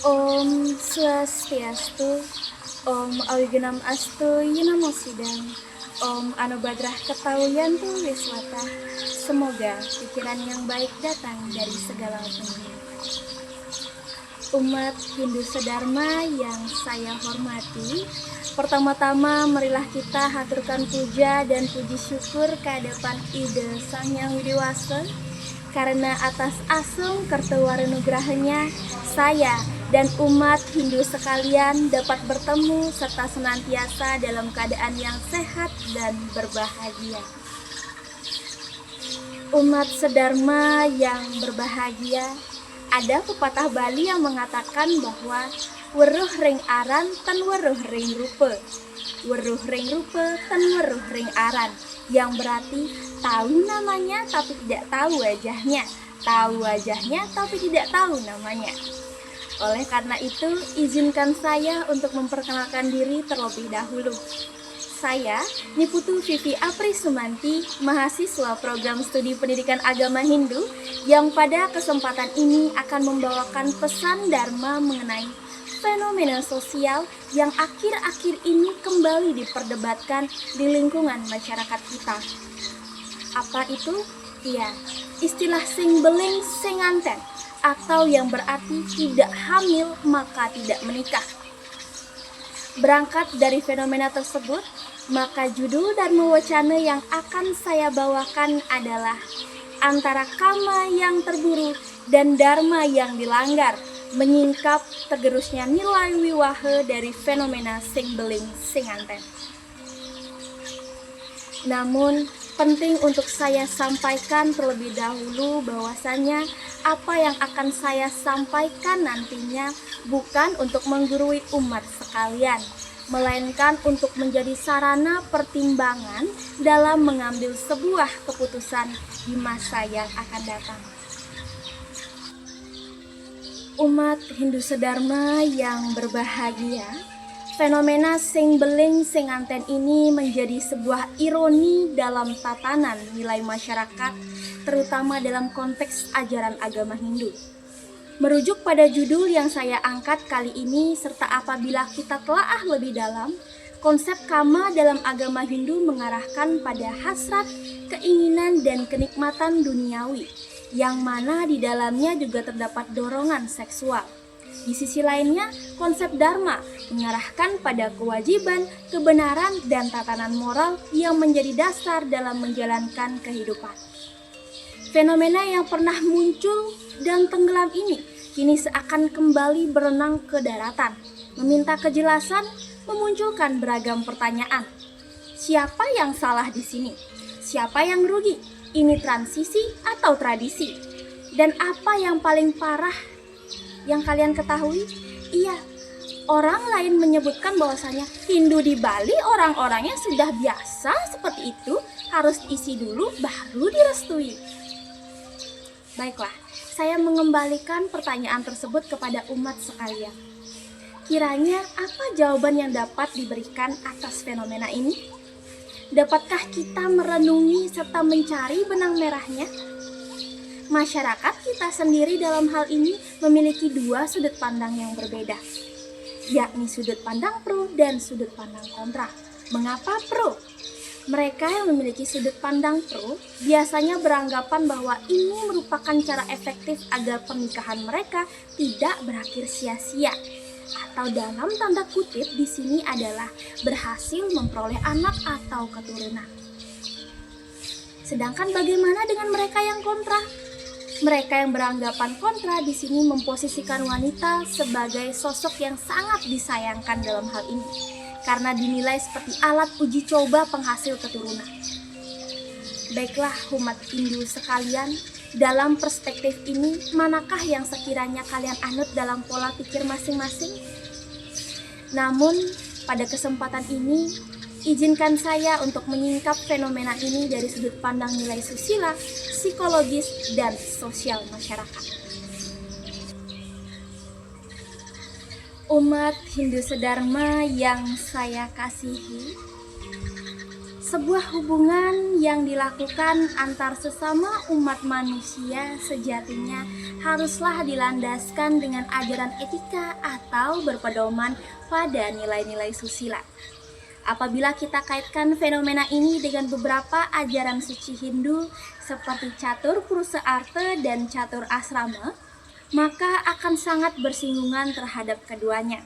Om Swastiastu, Om Awigenam Astu Yunamo Sidang, Om Anubadrah Ketahuyantu Wiswata. Semoga pikiran yang baik datang dari segala penjuru. Umat Hindu Sedharma yang saya hormati, pertama-tama marilah kita haturkan puja dan puji syukur ke hadapan Ida Sang Hyang Widiwasa, karena atas asung kertawarenugrahanya saya dan umat Hindu sekalian dapat bertemu serta senantiasa dalam keadaan yang sehat dan berbahagia. Umat Sedharma yang berbahagia, ada pepatah Bali yang mengatakan bahwa weruh ring aran tan weruh ring rupa, weruh ring rupa tan weruh ring aran, yang berarti tahu namanya tapi tidak tahu wajahnya, tahu wajahnya tapi tidak tahu namanya. Oleh karena itu, izinkan saya untuk memperkenalkan diri terlebih dahulu. Saya, Niputu Vivi Apri Sumanti, mahasiswa program studi pendidikan agama Hindu, yang pada kesempatan ini akan membawakan pesan Dharma mengenai fenomena sosial yang akhir-akhir ini kembali diperdebatkan di lingkungan masyarakat kita. Apa itu? Ya, istilah sing beling sing nganten, atau yang berarti tidak hamil maka tidak menikah. Berangkat dari fenomena tersebut, maka judul Dharma Wacana yang akan saya bawakan adalah antara kama yang terburu dan dharma yang dilanggar, menyingkap tergerusnya nilai wiwahe dari fenomena sing beling sing anten. Namun, penting untuk saya sampaikan terlebih dahulu bahwasannya apa yang akan saya sampaikan nantinya bukan untuk menggurui umat sekalian, melainkan untuk menjadi sarana pertimbangan dalam mengambil sebuah keputusan di masa yang akan datang. Umat Hindu Sedharma yang berbahagia, fenomena sing beling sing anten ini menjadi sebuah ironi dalam tatanan nilai masyarakat, terutama dalam konteks ajaran agama Hindu. Merujuk pada judul yang saya angkat kali ini, serta apabila kita telaah lebih dalam, konsep kama dalam agama Hindu mengarahkan pada hasrat, keinginan, dan kenikmatan duniawi, yang mana di dalamnya juga terdapat dorongan seksual. Di sisi lainnya, konsep dharma mengarahkan pada kewajiban, kebenaran, dan tatanan moral yang menjadi dasar dalam menjalankan kehidupan. Fenomena yang pernah muncul dan tenggelam ini kini seakan kembali berenang ke daratan, meminta kejelasan, memunculkan beragam pertanyaan. Siapa yang salah di sini? Siapa yang rugi? Ini transisi atau tradisi? Dan apa yang paling parah yang kalian ketahui? Iya, orang lain menyebutkan bahwasanya Hindu di Bali orang-orangnya sudah biasa seperti itu, harus isi dulu baru direstui. Baiklah, saya mengembalikan pertanyaan tersebut kepada umat sekalian. Kiranya apa jawaban yang dapat diberikan atas fenomena ini? Dapatkah kita merenungi serta mencari benang merahnya? Masyarakat kita sendiri dalam hal ini memiliki dua sudut pandang yang berbeda, yakni sudut pandang pro dan sudut pandang kontra. Mengapa pro? Mereka yang memiliki sudut pandang pro biasanya beranggapan bahwa ini merupakan cara efektif agar pernikahan mereka tidak berakhir sia-sia, atau dalam tanda kutip di sini adalah berhasil memperoleh anak atau keturunan. Sedangkan bagaimana dengan mereka yang kontra? Mereka yang beranggapan kontra di sini memposisikan wanita sebagai sosok yang sangat disayangkan dalam hal ini, karena dinilai seperti alat uji coba penghasil keturunan. Baiklah umat Hindu sekalian, dalam perspektif ini, manakah yang sekiranya kalian anut dalam pola pikir masing-masing? Namun, pada kesempatan ini, izinkan saya untuk menyingkap fenomena ini dari sudut pandang nilai susila, psikologis, dan sosial masyarakat. Umat Hindu Sedharma yang saya kasihi, sebuah hubungan yang dilakukan antar sesama umat manusia sejatinya haruslah dilandaskan dengan ajaran etika atau berpedoman pada nilai-nilai susila. Apabila kita kaitkan fenomena ini dengan beberapa ajaran suci Hindu seperti catur purusha arta dan catur asrama, maka akan sangat bersinggungan terhadap keduanya.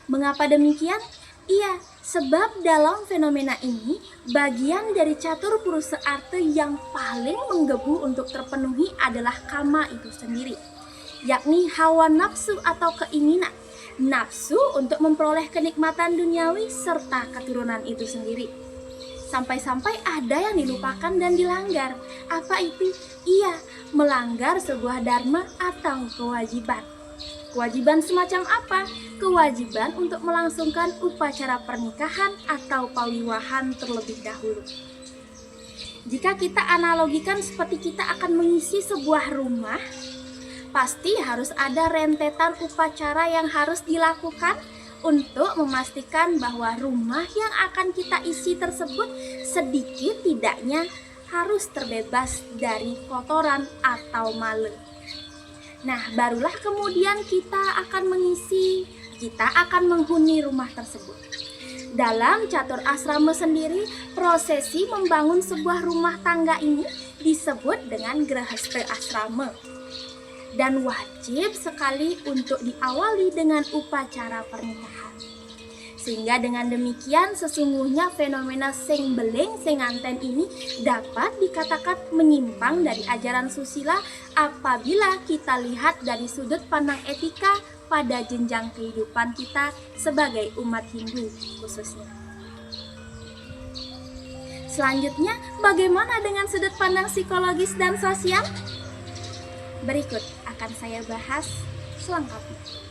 Mengapa demikian? Iya, sebab dalam fenomena ini, bagian dari catur purusha arta yang paling menggebu untuk terpenuhi adalah kama itu sendiri, yakni hawa nafsu atau keinginan. Nafsu untuk memperoleh kenikmatan duniawi serta keturunan itu sendiri. Sampai-sampai ada yang dilupakan dan dilanggar. Apa itu? Iya, melanggar sebuah dharma atau kewajiban. Kewajiban semacam apa? Kewajiban untuk melangsungkan upacara pernikahan atau pawiwahan terlebih dahulu. Jika kita analogikan seperti kita akan mengisi sebuah rumah, pasti harus ada rentetan upacara yang harus dilakukan untuk memastikan bahwa rumah yang akan kita isi tersebut sedikit tidaknya harus terbebas dari kotoran atau male. Nah, barulah kemudian kita akan menghuni rumah tersebut. Dalam catur asrama sendiri, prosesi membangun sebuah rumah tangga ini disebut dengan grahastha asrama. Dan wajib sekali untuk diawali dengan upacara pernikahan. Sehingga dengan demikian sesungguhnya fenomena sing beling sing nganten ini dapat dikatakan menyimpang dari ajaran susila apabila kita lihat dari sudut pandang etika pada jenjang kehidupan kita sebagai umat Hindu khususnya. Selanjutnya, bagaimana dengan sudut pandang psikologis dan sosial? Berikut akan saya bahas selengkapnya.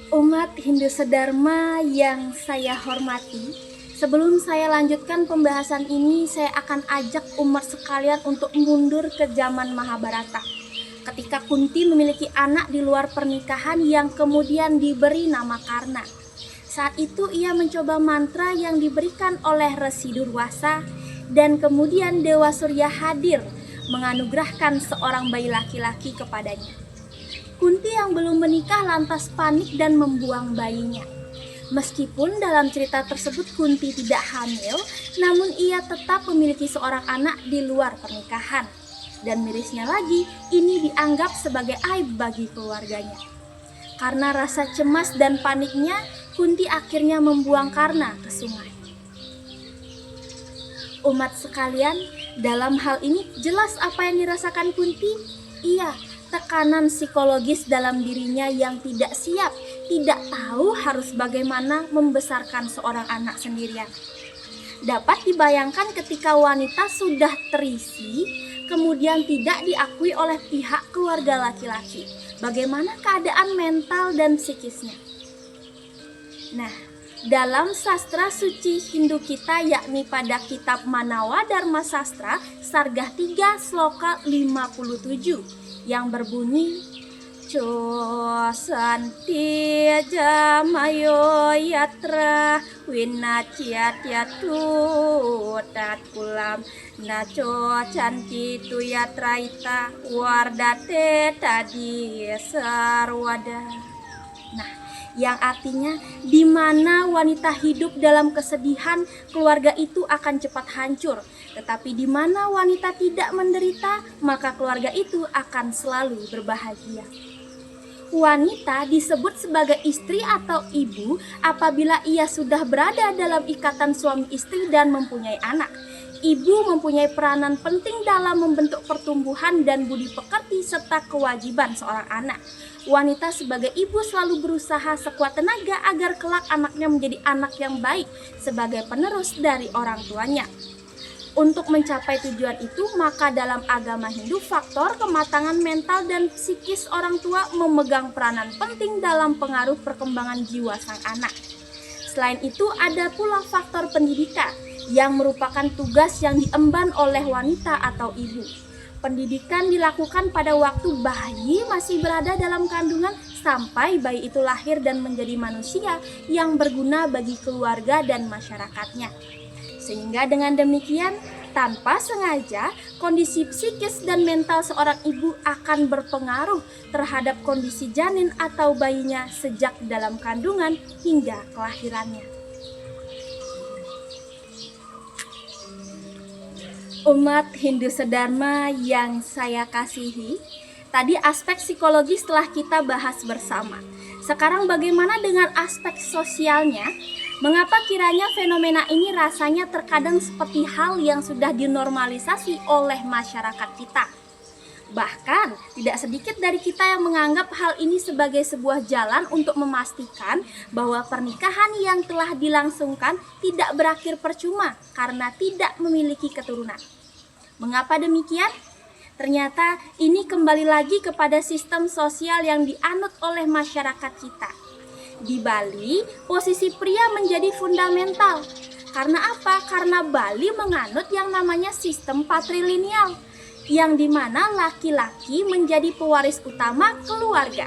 Umat Hindu sedharma yang saya hormati, sebelum saya lanjutkan pembahasan ini, saya akan ajak umat sekalian untuk mundur ke zaman Mahabharata. Ketika Kunti memiliki anak di luar pernikahan yang kemudian diberi nama Karna. Saat itu ia mencoba mantra yang diberikan oleh Resi Durwasa dan kemudian Dewa Surya hadir menganugerahkan seorang bayi laki-laki kepadanya. Kunti yang belum menikah lantas panik dan membuang bayinya. Meskipun dalam cerita tersebut Kunti tidak hamil, namun ia tetap memiliki seorang anak di luar pernikahan. Dan mirisnya lagi, ini dianggap sebagai aib bagi keluarganya. Karena rasa cemas dan paniknya, Kunti akhirnya membuang Karna ke sungai. Umat sekalian, dalam hal ini jelas apa yang dirasakan Kunti? Iya, tekanan psikologis dalam dirinya yang tidak siap, tidak tahu harus bagaimana membesarkan seorang anak sendirian. Dapat dibayangkan ketika wanita sudah terisi, kemudian tidak diakui oleh pihak keluarga laki-laki. Bagaimana keadaan mental dan psikisnya? Nah, dalam sastra suci Hindu kita yakni pada kitab Manawa Dharma Sastra, Sargah 3 Sloka 57 yang berbunyi Cosanti jamayo yatra winaciatyatu tat kulam naco canti tu yatraita wardate tadi sarwada. Nah, yang artinya di mana wanita hidup dalam kesedihan, keluarga itu akan cepat hancur. Tetapi di mana wanita tidak menderita, maka keluarga itu akan selalu berbahagia. Wanita disebut sebagai istri atau ibu apabila ia sudah berada dalam ikatan suami istri dan mempunyai anak. Ibu mempunyai peranan penting dalam membentuk pertumbuhan dan budi pekerti serta kewajiban seorang anak. Wanita sebagai ibu selalu berusaha sekuat tenaga agar kelak anaknya menjadi anak yang baik sebagai penerus dari orang tuanya. Untuk mencapai tujuan itu, maka dalam agama Hindu faktor kematangan mental dan psikis orang tua memegang peranan penting dalam pengaruh perkembangan jiwa sang anak. Selain itu, ada pula faktor pendidikan yang merupakan tugas yang diemban oleh wanita atau ibu. Pendidikan dilakukan pada waktu bayi masih berada dalam kandungan sampai bayi itu lahir dan menjadi manusia yang berguna bagi keluarga dan masyarakatnya. Sehingga dengan demikian, tanpa sengaja, kondisi psikis dan mental seorang ibu akan berpengaruh terhadap kondisi janin atau bayinya sejak dalam kandungan hingga kelahirannya. Umat Hindu Sedharma yang saya kasihi, tadi aspek psikologis telah kita bahas bersama. Sekarang bagaimana dengan aspek sosialnya? Mengapa kiranya fenomena ini rasanya terkadang seperti hal yang sudah dinormalisasi oleh masyarakat kita? Bahkan tidak sedikit dari kita yang menganggap hal ini sebagai sebuah jalan untuk memastikan bahwa pernikahan yang telah dilangsungkan tidak berakhir percuma karena tidak memiliki keturunan. Mengapa demikian? Ternyata ini kembali lagi kepada sistem sosial yang dianut oleh masyarakat kita. Di Bali, posisi pria menjadi fundamental. Karena apa? Karena Bali menganut yang namanya sistem patrilineal, yang dimana laki-laki menjadi pewaris utama keluarga.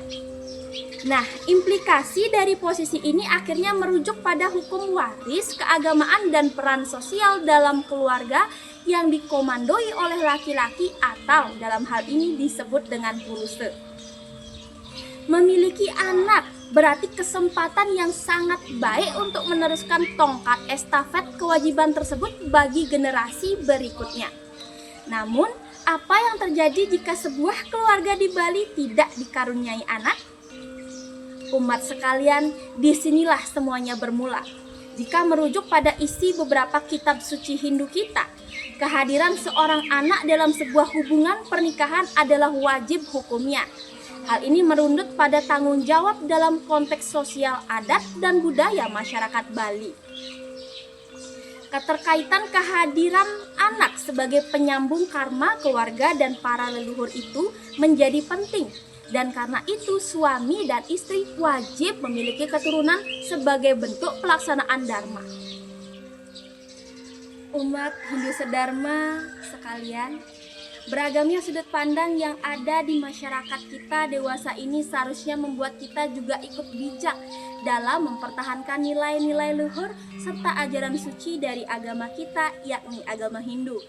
Nah, implikasi dari posisi ini akhirnya merujuk pada hukum waris, keagamaan, dan peran sosial dalam keluarga yang dikomandoi oleh laki-laki atau dalam hal ini disebut dengan puruse. Memiliki anak berarti kesempatan yang sangat baik untuk meneruskan tongkat estafet kewajiban tersebut bagi generasi berikutnya. Namun, apa yang terjadi jika sebuah keluarga di Bali tidak dikaruniai anak? Umat sekalian, disinilah semuanya bermula. Jika merujuk pada isi beberapa kitab suci Hindu kita, kehadiran seorang anak dalam sebuah hubungan pernikahan adalah wajib hukumnya. Hal ini merundut pada tanggung jawab dalam konteks sosial adat dan budaya masyarakat Bali. Keterkaitan kehadiran anak sebagai penyambung karma keluarga dan para leluhur itu menjadi penting. Dan karena itu suami dan istri wajib memiliki keturunan sebagai bentuk pelaksanaan dharma. Umat Hindu Sedharma sekalian, beragamnya sudut pandang yang ada di masyarakat kita dewasa ini seharusnya membuat kita juga ikut bijak dalam mempertahankan nilai-nilai luhur serta ajaran suci dari agama kita, yakni agama Hindu.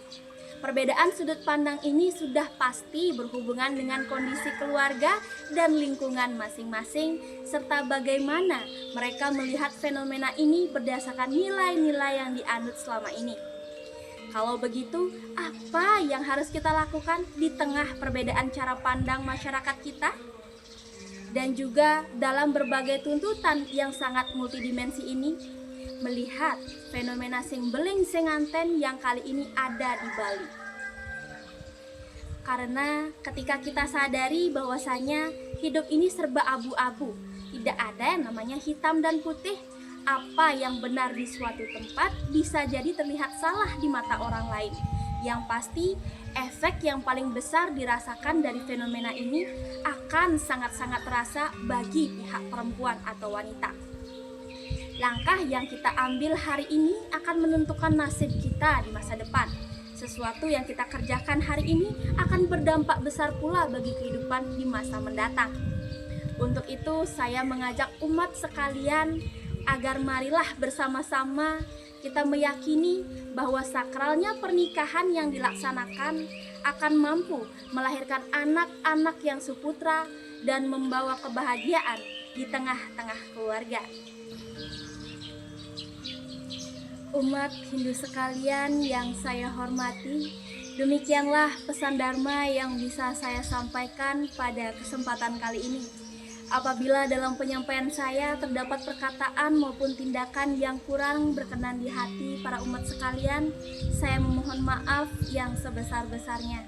Perbedaan sudut pandang ini sudah pasti berhubungan dengan kondisi keluarga dan lingkungan masing-masing, serta bagaimana mereka melihat fenomena ini berdasarkan nilai-nilai yang dianut selama ini. Kalau begitu, apa yang harus kita lakukan di tengah perbedaan cara pandang masyarakat kita? Dan juga dalam berbagai tuntutan yang sangat multidimensi ini, melihat fenomena sing beling sing anten yang kali ini ada di Bali. Karena ketika kita sadari bahwasanya hidup ini serba abu-abu, tidak ada yang namanya hitam dan putih, apa yang benar di suatu tempat bisa jadi terlihat salah di mata orang lain. Yang pasti, efek yang paling besar dirasakan dari fenomena ini akan sangat-sangat terasa bagi pihak perempuan atau wanita. Langkah yang kita ambil hari ini akan menentukan nasib kita di masa depan. Sesuatu yang kita kerjakan hari ini akan berdampak besar pula bagi kehidupan di masa mendatang. Untuk itu, saya mengajak umat sekalian agar marilah bersama-sama kita meyakini bahwa sakralnya pernikahan yang dilaksanakan akan mampu melahirkan anak-anak yang suputra dan membawa kebahagiaan di tengah-tengah keluarga. Umat Hindu sekalian yang saya hormati, demikianlah pesan Dharma yang bisa saya sampaikan pada kesempatan kali ini. Apabila dalam penyampaian saya terdapat perkataan maupun tindakan yang kurang berkenan di hati para umat sekalian, saya memohon maaf yang sebesar-besarnya.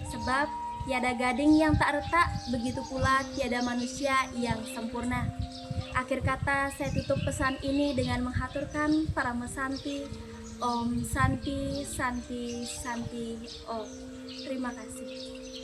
Sebab tiada gading yang tak retak, begitu pula tiada manusia yang sempurna. Akhir kata, saya tutup pesan ini dengan menghaturkan para mesanti. Om Santi, Santi, Santi, Om. Terima kasih.